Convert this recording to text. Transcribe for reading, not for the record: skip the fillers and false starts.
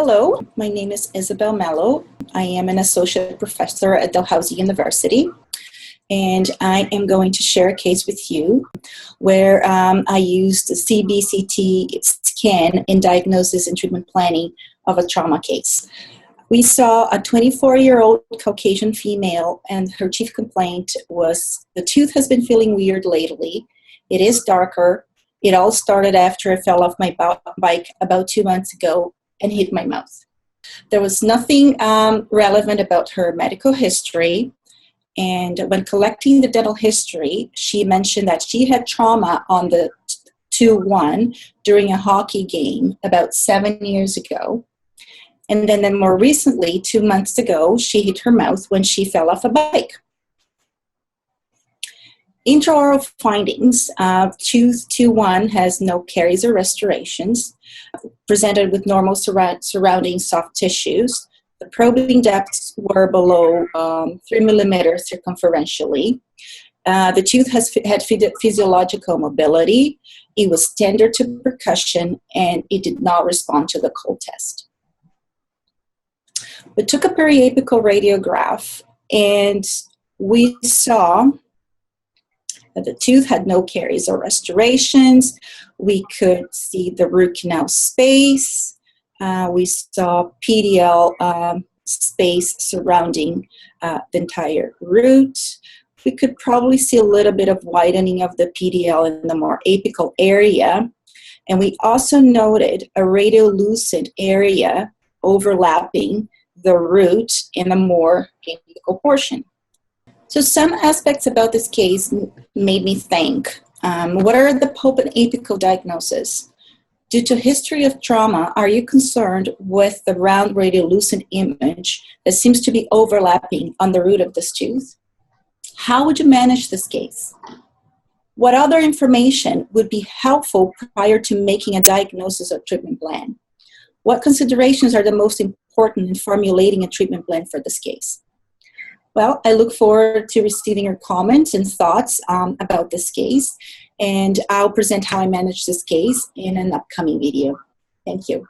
Hello, my name is Isabel Mello. I am an associate professor at Dalhousie University, and I am going to share a case with you where I used the CBCT scan in diagnosis and treatment planning of a trauma case. We saw a 24-year-old Caucasian female, and her chief complaint was the tooth has been feeling weird lately. It is darker. It all started after I fell off my bike about 2 months ago and hit my mouth. There was nothing relevant about her medical history. And when collecting the dental history, she mentioned that she had trauma on the 2-1 during a hockey game about 7 years ago. And then more recently, 2 months ago, she hit her mouth when she fell off a bike. Intraoral findings, tooth 2-1 has no caries or restorations, presented with normal surrounding soft tissues. The probing depths were below 3 millimeters circumferentially. The tooth had physiological mobility. It was tender to percussion, and it did not respond to the cold test. We took a periapical radiograph, and we saw that the tooth had no caries or restorations. We could see the root canal space. We saw PDL space surrounding the entire root. We could probably see a little bit of widening of the PDL in the more apical area. And we also noted a radiolucent area overlapping the root in the more apical portion. So some aspects about this case made me think, what are the pulp and apical diagnoses? Due to history of trauma, are you concerned with the round radiolucent image that seems to be overlapping on the root of this tooth? How would you manage this case? What other information would be helpful prior to making a diagnosis or treatment plan? What considerations are the most important in formulating a treatment plan for this case? Well, I look forward to receiving your comments and thoughts about this case, and I'll present how I manage this case in an upcoming video. Thank you.